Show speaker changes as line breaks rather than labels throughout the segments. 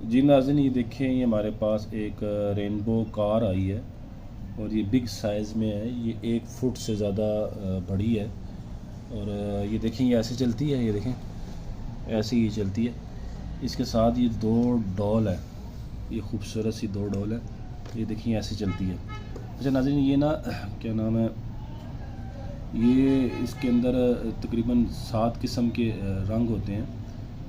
जी नाज़रीन, ये देखें, ये हमारे पास एक रेनबो कार आई है और ये बिग साइज़ में है। ये 1 फुट से ज़्यादा बड़ी है और ये देखें, ये ऐसे चलती है। ये देखें, ऐसे ही चलती है। इसके साथ ये 2 डॉल है, ये खूबसूरत सी 2 डॉल है। ये देखिए ऐसे चलती है। अच्छा नाज़रीन, ये ना क्या नाम है, ये इसके अंदर तकरीबन 7 किस्म के रंग होते हैं।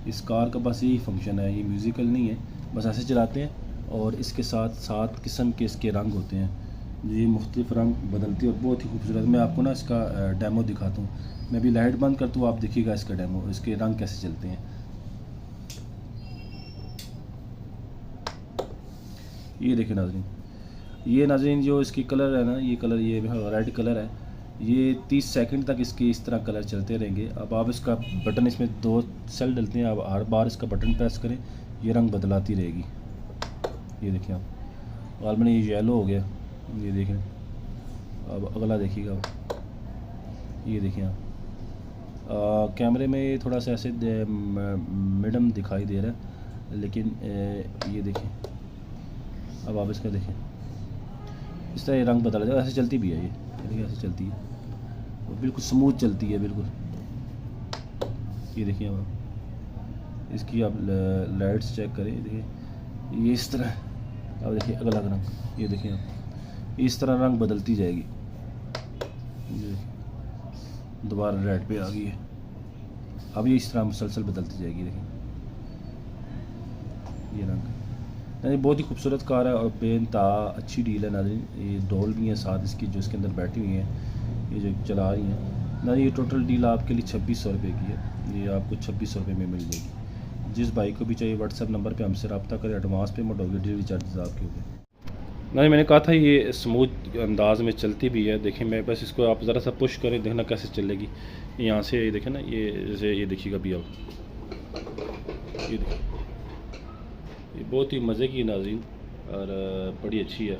इस कार का बस यही फंक्शन है, ये म्यूज़िकल नहीं है, बस ऐसे चलाते हैं और इसके साथ 7 किस्म के इसके रंग होते हैं। ये मुख्तलिफ रंग बदलती है और बहुत ही खूबसूरत। मैं आपको ना इसका डेमो दिखाता हूँ। मैं अभी लाइट बंद करता हूँ, आप देखिएगा इसका डेमो, इसके रंग कैसे चलते हैं। ये देखिए नाज़रीन, ये नाज़रीन जो इसकी कलर है ना, ये कलर, ये रेड कलर है। ये 30 सेकंड तक इसके इस तरह कलर चलते रहेंगे। अब आप इसका बटन, इसमें 2 सेल डलते हैं, आप हर बार इसका बटन प्रेस करें, ये रंग बदलाती रहेगी। ये देखिए आप, गालमन ये येलो हो गया, ये देखें। अब अगला देखिएगा आप, ये देखिए आप, कैमरे में ये थोड़ा सा ऐसे मिडम दिखाई दे रहा है, लेकिन ये देखें। अब आप इसका देखें, इस तरह ये रंग बदल जाए, ऐसे चलती भी है। ये देखिए ऐसे चलती है और बिल्कुल स्मूथ चलती है, बिल्कुल। ये देखिए अब इसकी आप लाइट्स चेक करें, देखिए ये इस तरह। अब देखिए अगला रंग, ये देखिए आप, इस तरह रंग बदलती जाएगी। ये दोबारा रेड पे आ गई है। अब ये इस तरह मुसलसल बदलती जाएगी। देखिए ये रंग, नहीं बहुत ही खूबसूरत कार है और बेनतहा अच्छी डील है नाज़रीन। ये डॉल भी है साथ इसकी, जो इसके अंदर बैठी हुई हैं, ये जो चला रही हैं ना। ये टोटल डील आपके लिए 2600 रुपये की है। ये आपको 2600 रुपये में मिल जाएगी। जिस भाई को भी चाहिए व्हाट्सएप नंबर पे हमसे रब्ता करें। एडवांस पेमेंट होगी, डिलीवरी चार्जेस आपके होंगे। नहीं, मैंने कहा था ये स्मूथ अंदाज में चलती भी है। देखें, मैं बस इसको आप ज़रा सा पुश करें, देखना कैसे चलेगी। यहाँ से देखें ना, ये जैसे ये देखिएगा भी आप, ये देखिए, ये बहुत ही मज़े की नाज़रीन और बड़ी अच्छी है।